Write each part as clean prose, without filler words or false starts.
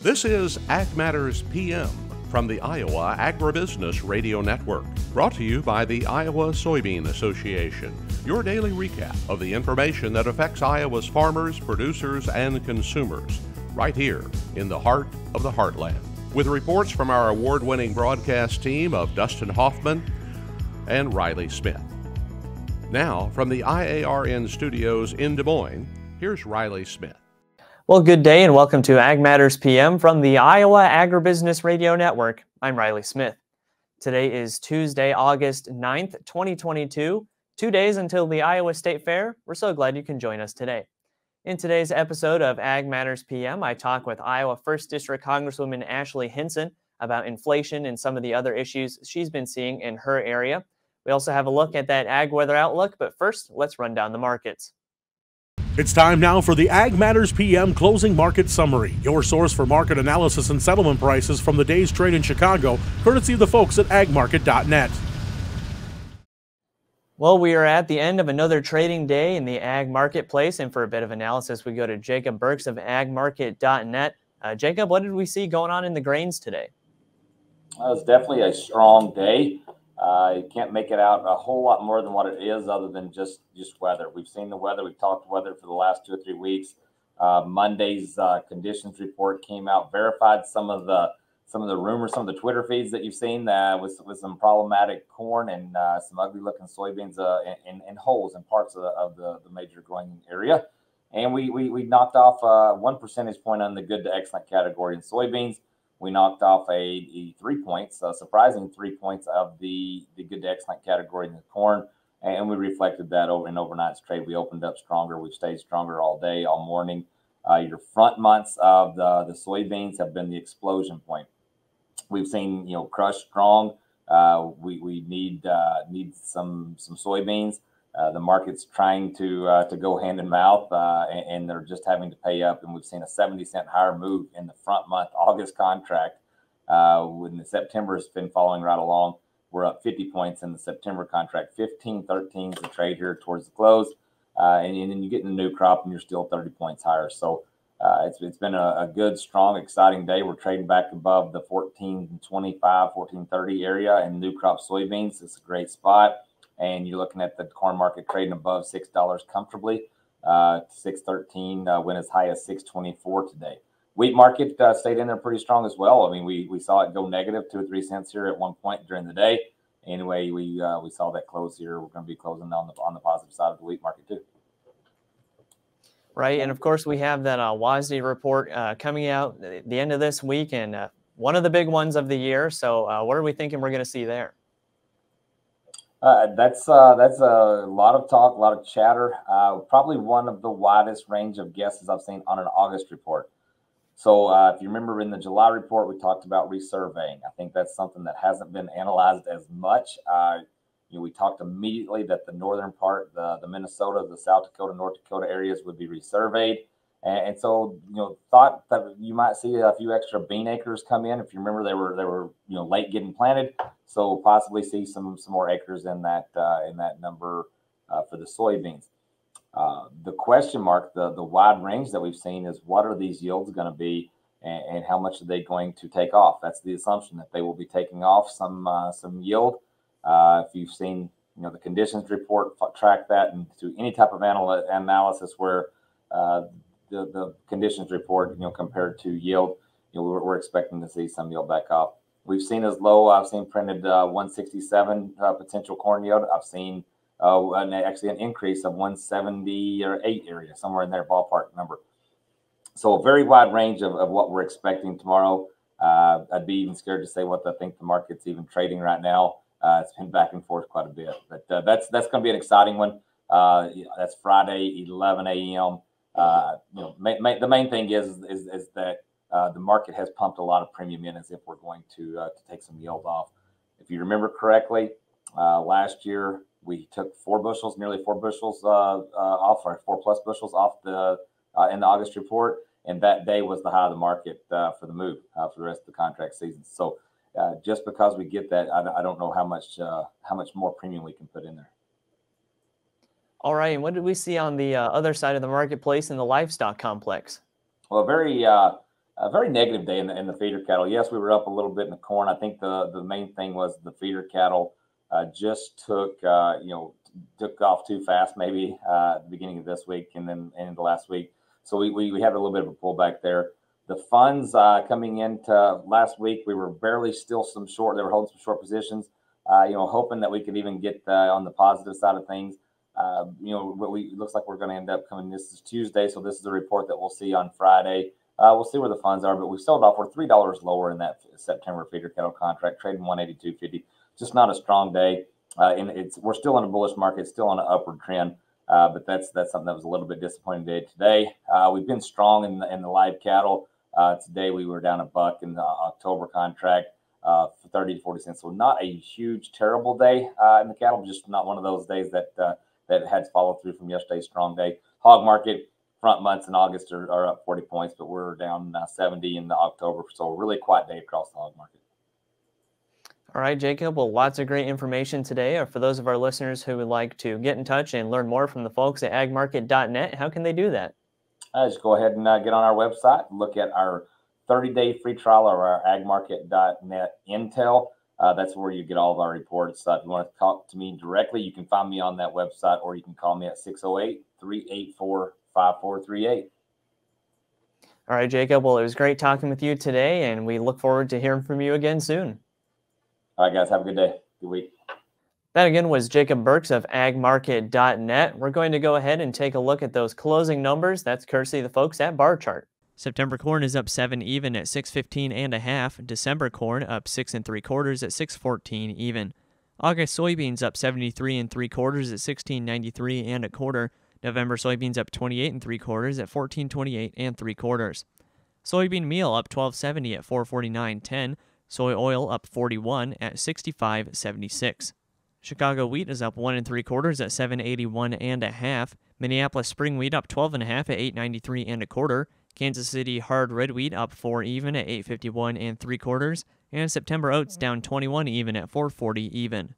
This is Ag Matters PM from the Iowa Agribusiness Radio Network, brought to you by the Iowa Soybean Association, your daily recap of the information that affects Iowa's farmers, producers, and consumers, right here in the heart of the heartland. With reports from our award-winning broadcast team of Dustin Hoffman and Riley Smith. Now, from the IARN studios in Des Moines, here's Riley Smith. Well, good day and welcome to Ag Matters PM from the Iowa Agribusiness Radio Network. I'm Riley Smith. Today is Tuesday, August 9th, 2022, 2 days until the Iowa State Fair. We're so glad you can join us today. In today's episode of Ag Matters PM, I talk with Iowa 1st District Congresswoman Ashley Hinson about inflation and some of the other issues she's been seeing in her area. We also have a look at that ag weather outlook, but first, let's run down the markets. It's time now for the Ag Matters PM Closing Market Summary, your source for market analysis and settlement prices from the day's trade in Chicago, courtesy of the folks at agmarket.net. Well, we are at the end of another trading day in the ag marketplace, and for a bit of analysis, we go to Jacob Burks of agmarket.net. Jacob, what did we see going on in the grains today? It was definitely a strong day. You can't make it out a whole lot more than what it is other than just weather. We've seen the weather. We've talked weather for the last 2 or 3 weeks. Monday's conditions report came out, verified some of the rumors, some of the Twitter feeds that you've seen with some problematic corn and some ugly looking soybeans in holes in parts of the major growing area. And we knocked off 1 percentage point on the good to excellent category in soybeans. We knocked off a 3 points, a surprising 3 points of the good to excellent category in the corn, and we reflected that in overnight's trade. We opened up stronger. We've stayed stronger all day, all morning. Your front months of the soybeans have been the explosion point. We've seen crush strong. We need some soybeans. The market's trying to go hand in mouth, and they're just having to pay up. And we've seen a 70-cent higher move in the front month August contract. When the September has been following right along, we're up 50 points in the September contract. 15.13 is the trade here towards the close, and then you get in the new crop, and you're still 30 points higher. So it's been a good, strong, exciting day. We're trading back above the 14.25, 14.30 area in new crop soybeans. It's a great spot. And you're looking at the corn market trading above $6 comfortably. 6.13 went as high as 6.24 today. Wheat market stayed in there pretty strong as well. I mean, we saw it go negative 2 or 3 cents here at one point during the day. Anyway, we saw that close here. We're going to be closing on the positive side of the wheat market too. Right, and of course we have that WASDE report coming out at the end of this week, and one of the big ones of the year. So what are we thinking we're going to see there? That's a lot of talk, a lot of chatter. Probably one of the widest range of guesses I've seen on an August report. So if you remember in the July report, we talked about resurveying. I think that's something that hasn't been analyzed as much. We talked immediately that the northern part, the Minnesota, the South Dakota, North Dakota areas would be resurveyed. And so, thought that you might see a few extra bean acres come in. If you remember, they were late getting planted, so possibly see some more acres in that number for the soybeans. The question mark, the wide range that we've seen is what are these yields going to be, and how much are they going to take off? That's the assumption that they will be taking off some yield. If you've seen the conditions report, track that into any type of analysis where the conditions report, compared to yield, we're expecting to see some yield back up. We've seen as low, I've seen printed 167 potential corn yield. I've seen actually an increase of 170 or 8 area, somewhere in there ballpark number. So a very wide range of what we're expecting tomorrow. I'd be even scared to say what I think the market's even trading right now. It's been back and forth quite a bit, but that's going to be an exciting one. That's Friday, 11 a.m. The main thing is that the market has pumped a lot of premium in as if we're going to take some yield off. If you remember correctly, last year we took nearly 4 bushels off, or 4+ bushels off in the August report, and that day was the high of the market for the move for the rest of the contract season. So just because we get that, I don't know how much more premium we can put in there. All right, and what did we see on the other side of the marketplace in the livestock complex? Well, very a very negative day in the feeder cattle. Yes, we were up a little bit in the corn. I think the main thing was the feeder cattle just took off too fast, maybe at the beginning of this week and then into last week. So we had a little bit of a pullback there. The funds coming into last week, we were barely still some short. They were holding some short positions, hoping that we could even get on the positive side of things. It looks like we're going to end up coming. This is Tuesday, so this is the report that we'll see on Friday. We'll see where the funds are, but we sold off. We're $3 lower in that September feeder cattle contract, trading 182.50. Just not a strong day. We're still in a bullish market, still on an upward trend. But that's something that was a little bit disappointing today. We've been strong in the live cattle. Today we were down $1 in the October contract for 30 to 40 cents. So not a huge, terrible day in the cattle, just not one of those days that had to follow through from yesterday's strong day. Hog market front months in August are up 40 points, but we're down 70 in the October. So really quiet day across the hog market. All right, Jacob. Well, lots of great information today. For those of our listeners who would like to get in touch and learn more from the folks at agmarket.net, how can they do that? Just go ahead and get on our website, look at our 30-day free trial of our agmarket.net intel. That's where you get all of our reports. If you want to talk to me directly, you can find me on that website, or you can call me at 608-384-5438. All right, Jacob. Well, it was great talking with you today, and we look forward to hearing from you again soon. All right, guys. Have a good day. Good week. That again was Jacob Burks of agmarket.net. We're going to go ahead and take a look at those closing numbers. That's courtesy of the folks at Bar Chart. September corn is up 7 even at 6.15 1/2. December corn up 6 3/4 at 6.14 even. August soybeans up 73 3/4 at 16.93 1/4. November soybeans up 28 3/4 at 14.28 3/4. Soybean meal up 12.70 at 4.49.10. Soy oil up 41 at 65.76. Chicago wheat is up 1 3/4 at 7.81 1/2. Minneapolis spring wheat up 12 1/2 at 8.93 1/4. Kansas City hard red wheat up 4 even at 8.51 3/4. And September oats down 21 even at 4.40 even.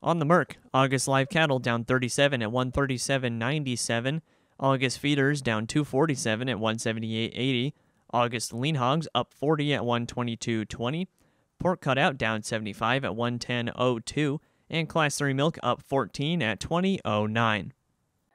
On the Merc, August live cattle down 37 at 137.97. August feeders down 247 at 178.80. August lean hogs up 40 at 122.20. Pork cutout down 75 at 110.02. And Class 3 milk up 14 at 20.09.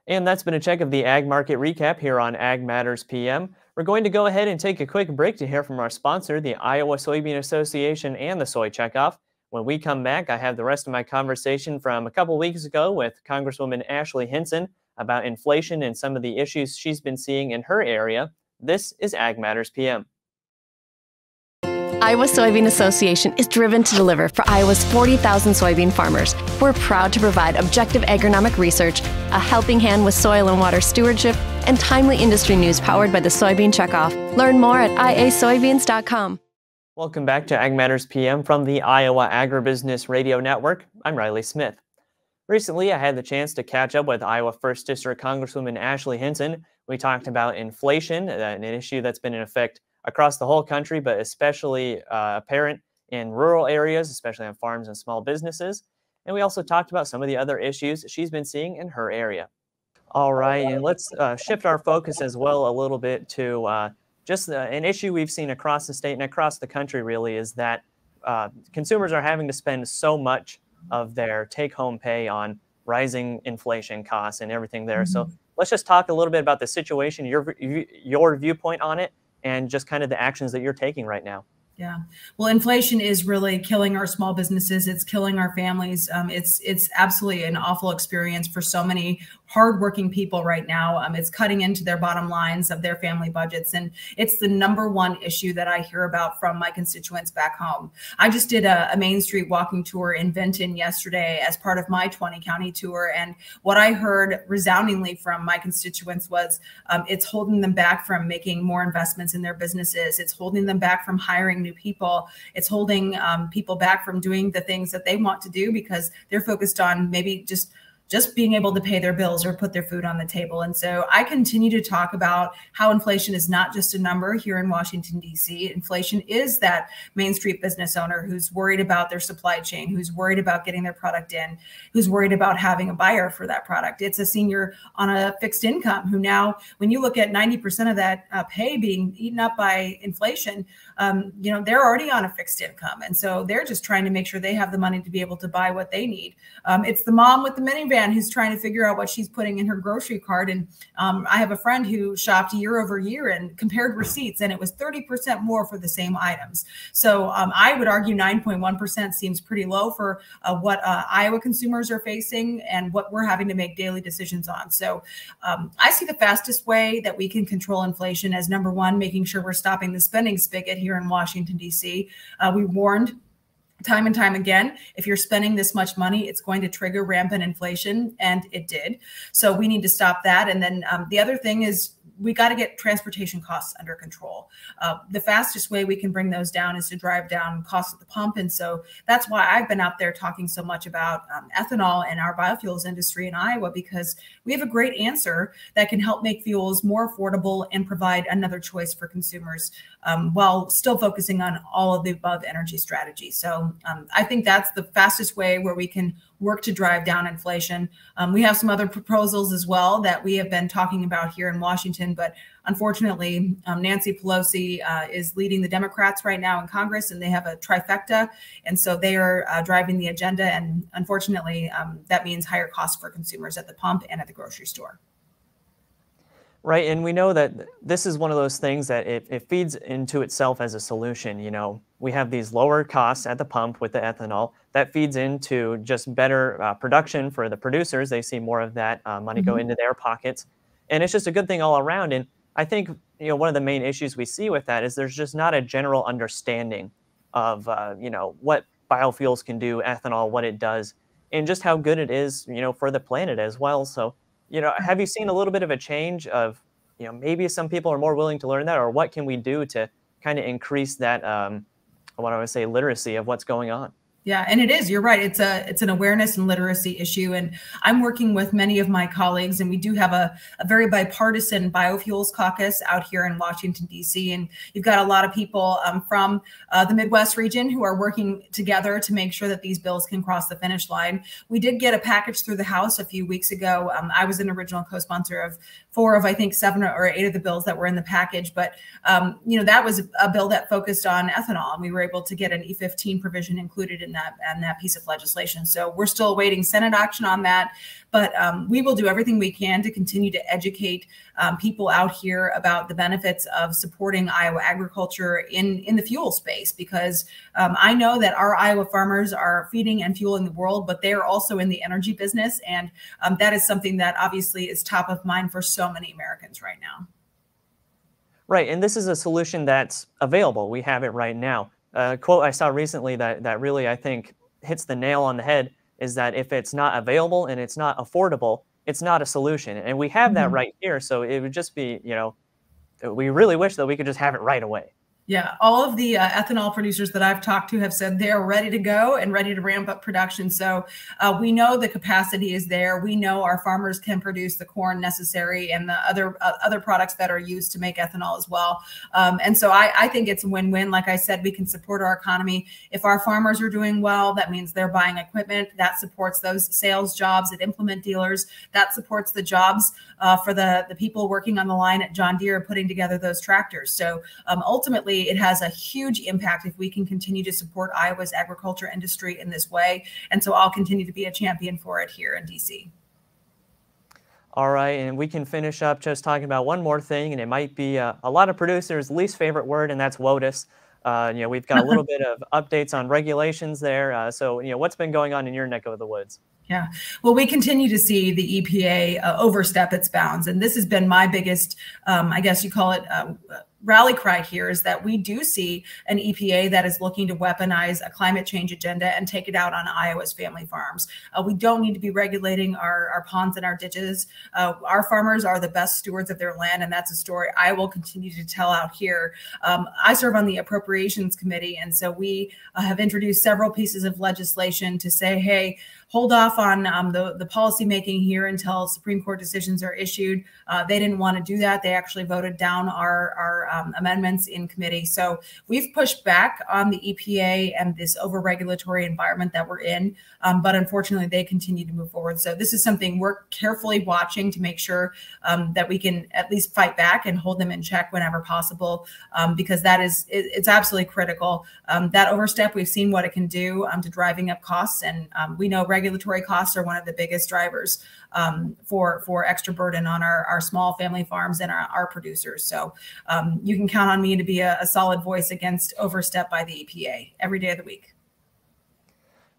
And that's been a check of the Ag Market Recap here on Ag Matters PM. We're going to go ahead and take a quick break to hear from our sponsor, the Iowa Soybean Association and the Soy Checkoff. When we come back, I have the rest of my conversation from a couple weeks ago with Congresswoman Ashley Hinson about inflation and some of the issues she's been seeing in her area. This is Ag Matters PM. Iowa Soybean Association is driven to deliver for Iowa's 40,000 soybean farmers. We're proud to provide objective agronomic research, a helping hand with soil and water stewardship, and timely industry news powered by the Soybean Checkoff. Learn more at iasoybeans.com. Welcome back to Ag Matters PM from the Iowa Agribusiness Radio Network. I'm Riley Smith. Recently, I had the chance to catch up with Iowa 1st District Congresswoman Ashley Hinson. We talked about inflation, an issue that's been in effect across the whole country, but especially apparent in rural areas, especially on farms and small businesses. And we also talked about some of the other issues she's been seeing in her area. All right, and let's shift our focus as well a little bit to just an issue we've seen across the state and across the country, really, is that consumers are having to spend so much of their take-home pay on rising inflation costs and everything there. So let's just talk a little bit about the situation, your viewpoint on it, and just kind of the actions that you're taking right now. Yeah. Well, inflation is really killing our small businesses. It's killing our families. It's absolutely an awful experience for so many hardworking people right now. It's cutting into their bottom lines of their family budgets. And it's the #1 issue that I hear about from my constituents back home. I just did a Main Street walking tour in Benton yesterday as part of my 20-county tour. And what I heard resoundingly from my constituents was it's holding them back from making more investments in their businesses. It's holding them back from hiring new people. It's holding people back from doing the things that they want to do because they're focused on maybe just just being able to pay their bills or put their food on the table. And so I continue to talk about how inflation is not just a number here in Washington, D.C. Inflation is that Main Street business owner who's worried about their supply chain, who's worried about getting their product in, who's worried about having a buyer for that product. It's a senior on a fixed income who now, when you look at 90% of that pay being eaten up by inflation, they're already on a fixed income. And so they're just trying to make sure they have the money to be able to buy what they need. It's the mom with the minivan who's trying to figure out what she's putting in her grocery cart. And I have a friend who shopped year over year and compared receipts, and it was 30% more for the same items. So I would argue 9.1% seems pretty low for what Iowa consumers are facing and what we're having to make daily decisions on. So I see the fastest way that we can control inflation as number one, making sure we're stopping the spending spigot here in Washington, D.C. We warned time and time again, if you're spending this much money, it's going to trigger rampant inflation, and it did. So we need to stop that. And then the other thing is we got to get transportation costs under control. The fastest way we can bring those down is to drive down costs at the pump. And so that's why I've been out there talking so much about ethanol and our biofuels industry in Iowa, because we have a great answer that can help make fuels more affordable and provide another choice for consumers while still focusing on all of the above energy strategies. So I think that's the fastest way where we can work to drive down inflation. We have some other proposals as well that we have been talking about here in Washington, but unfortunately, Nancy Pelosi is leading the Democrats right now in Congress, and they have a trifecta. And so they are driving the agenda. And unfortunately, that means higher costs for consumers at the pump and at the grocery store. Right, and we know that this is one of those things that it feeds into itself as a solution. You know, we have these lower costs at the pump with the ethanol. That feeds into just better production for the producers. They see more of that money go into their pockets. And it's just a good thing all around. And I think, one of the main issues we see with that is there's just not a general understanding of, what biofuels can do, ethanol, what it does, and just how good it is, for the planet as well. So, have you seen a little bit of a change of, maybe some people are more willing to learn that, or what can we do to kind of increase that, what I would say, literacy of what's going on? Yeah, and it is. You're right. It's an awareness and literacy issue. And I'm working with many of my colleagues, and we do have a very bipartisan biofuels caucus out here in Washington, D.C. And you've got a lot of people from the Midwest region who are working together to make sure that these bills can cross the finish line. We did get a package through the House a few weeks ago. I was an original co-sponsor of 4 of, I think, 7 or 8 of the bills that were in the package. But, that was a bill that focused on ethanol, and we were able to get an E15 provision included in that piece of legislation. So we're still awaiting Senate action on that, but we will do everything we can to continue to educate people out here about the benefits of supporting Iowa agriculture in the fuel space, because I know that our Iowa farmers are feeding and fueling the world, but they are also in the energy business. And that is something that obviously is top of mind for so many Americans right now. Right. And this is a solution that's available. We have it right now. A quote I saw recently that really, I think, hits the nail on the head is that if it's not available and it's not affordable, it's not a solution. And we have that right here. So it would just be, we really wish that we could just have it right away. Yeah, all of the ethanol producers that I've talked to have said they're ready to go and ready to ramp up production. So we know the capacity is there. We know our farmers can produce the corn necessary and the other products that are used to make ethanol as well. And so I think it's a win-win. Like I said, we can support our economy. If our farmers are doing well, that means they're buying equipment. That supports those sales jobs at implement dealers. That supports the jobs for the people working on the line at John Deere putting together those tractors. So ultimately, it has a huge impact if we can continue to support Iowa's agriculture industry in this way. And so I'll continue to be a champion for it here in DC. All right, and we can finish up just talking about one more thing, and it might be a lot of producers' least favorite word, and that's WOTUS. We've got a little bit of updates on regulations there. So what's been going on in your neck of the woods? Yeah, well, we continue to see the EPA overstep its bounds. And this has been my biggest, I guess you call it, rally cry here, is that we do see an EPA that is looking to weaponize a climate change agenda and take it out on Iowa's family farms. We don't need to be regulating our ponds and our ditches. Our farmers are the best stewards of their land, and that's a story I will continue to tell out here. I serve on the Appropriations Committee, and so we have introduced several pieces of legislation to say, hey, hold off on the policy making here until Supreme Court decisions are issued. They didn't want to do that. They actually voted down our amendments in committee. So we've pushed back on the EPA and this over-regulatory environment that we're in, but unfortunately they continue to move forward. So this is something we're carefully watching to make sure that we can at least fight back and hold them in check whenever possible, because it's absolutely critical. That overstep, we've seen what it can do to driving up costs, and we know regulatory costs are one of the biggest drivers for extra burden on our small family farms and our producers. So you can count on me to be a solid voice against overstep by the EPA every day of the week.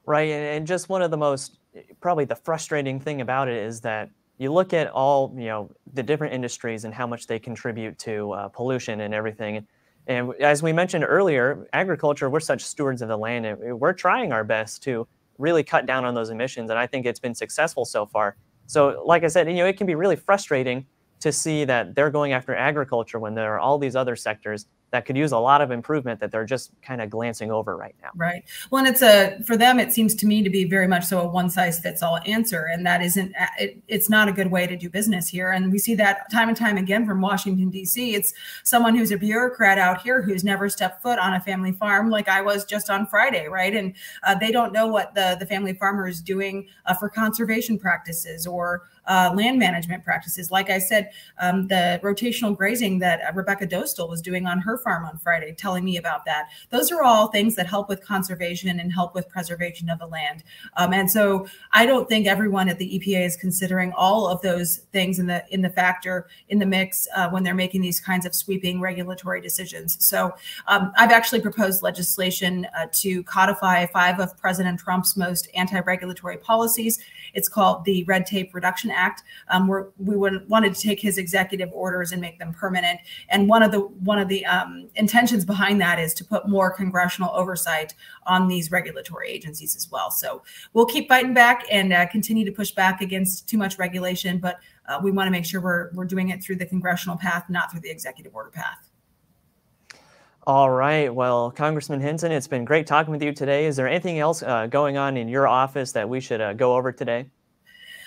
Right, and just one of the most, probably the frustrating thing about it is that you look at all, the different industries and how much they contribute to pollution and everything. And as we mentioned earlier, agriculture, we're such stewards of the land, and we're trying our best to really cut down on those emissions. And I think it's been successful so far. So like I said, it can be really frustrating to see that they're going after agriculture when there are all these other sectors that could use a lot of improvement that they're just kind of glancing over right now. Right. Well, and for them, it seems to me to be very much so a one-size-fits-all answer, and that it's not a good way to do business here. And we see that time and time again from Washington, D.C. It's someone who's a bureaucrat out here who's never stepped foot on a family farm like I was just on Friday, right? And they don't know what the family farmer is doing for conservation practices or land management practices. Like I said, the rotational grazing that Rebecca Dostal was doing on her farm on Friday, telling me about that. Those are all things that help with conservation and help with preservation of the land. And so I don't think everyone at the EPA is considering all of those things in the mix when they're making these kinds of sweeping regulatory decisions. So I've actually proposed legislation to codify 5 of President Trump's most anti-regulatory policies. It's called the Red Tape Reduction Act, where we wanted to take his executive orders and make them permanent. And one of the intentions behind that is to put more congressional oversight on these regulatory agencies as well. So we'll keep fighting back and continue to push back against too much regulation, but we want to make sure we're doing it through the congressional path, not through the executive order path. All right. Well, Congressman Hinson, it's been great talking with you today. Is there anything else going on in your office that we should go over today?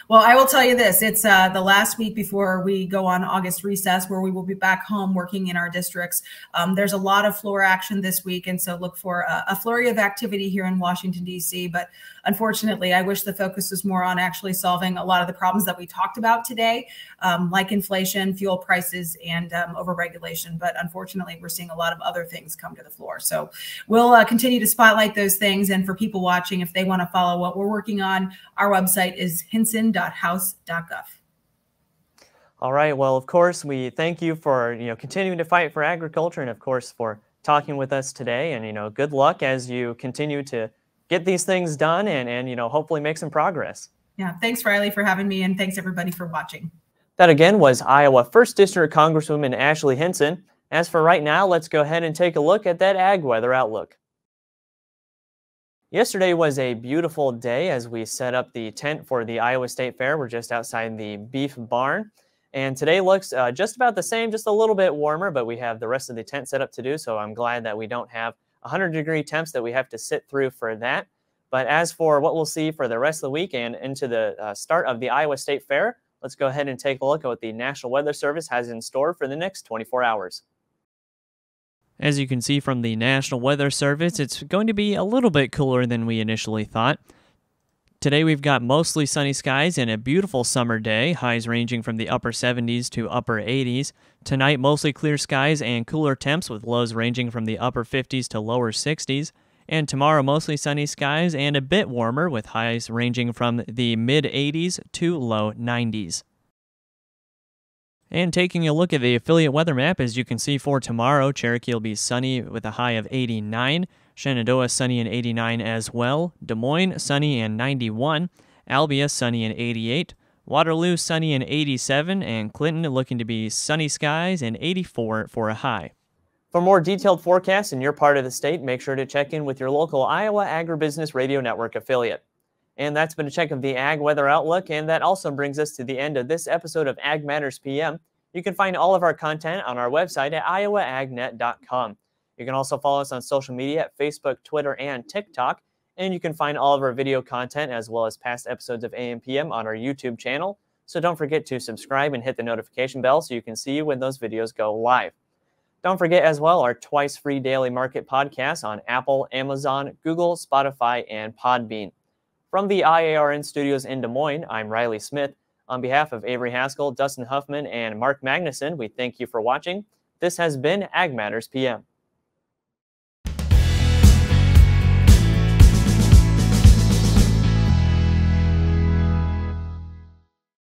Well, I will tell you this. It's the last week before we go on August recess, where we will be back home working in our districts. There's a lot of floor action this week, and so look for a flurry of activity here in Washington, D.C. But unfortunately, I wish the focus was more on actually solving a lot of the problems that we talked about today, like inflation, fuel prices, and overregulation. But unfortunately, we're seeing a lot of other things come to the floor. So we'll continue to spotlight those things. And for people watching, if they want to follow what we're working on, our website is hinson.house.gov. All right. Well, of course, we thank you for continuing to fight for agriculture, and of course for talking with us today. And good luck as you continue to get these things done and hopefully make some progress. Yeah. Thanks, Riley, for having me, and thanks everybody for watching. That again was Iowa 1st District Congresswoman Ashley Hinson. As for right now, let's go ahead and take a look at that ag weather outlook. Yesterday was a beautiful day as we set up the tent for the Iowa State Fair. We're just outside the beef barn. And today looks just about the same, just a little bit warmer, but we have the rest of the tent set up to do. So I'm glad that we don't have 100-degree temps that we have to sit through for that. But as for what we'll see for the rest of the week and into the start of the Iowa State Fair, let's go ahead and take a look at what the National Weather Service has in store for the next 24 hours. As you can see from the National Weather Service, it's going to be a little bit cooler than we initially thought. Today we've got mostly sunny skies and a beautiful summer day, highs ranging from the upper 70s to upper 80s. Tonight mostly clear skies and cooler temps with lows ranging from the upper 50s to lower 60s. And tomorrow mostly sunny skies and a bit warmer with highs ranging from the mid 80s to low 90s. And taking a look at the affiliate weather map, as you can see for tomorrow, Cherokee will be sunny with a high of 89, Shenandoah sunny and 89 as well, Des Moines sunny and 91, Albia sunny and 88, Waterloo sunny and 87, and Clinton looking to be sunny skies and 84 for a high. For more detailed forecasts in your part of the state, make sure to check in with your local Iowa Agribusiness Radio Network affiliate. And that's been a check of the Ag Weather Outlook, and that also brings us to the end of this episode of Ag Matters PM. You can find all of our content on our website at iowaagnet.com. You can also follow us on social media at Facebook, Twitter, and TikTok. And you can find all of our video content as well as past episodes of AM PM on our YouTube channel. So don't forget to subscribe and hit the notification bell so you can see when those videos go live. Don't forget as well our twice free daily market podcasts on Apple, Amazon, Google, Spotify, and Podbean. From the IARN studios in Des Moines, I'm Riley Smith. On behalf of Avery Haskell, Dustin Huffman, and Mark Magnuson, we thank you for watching. This has been Ag Matters PM.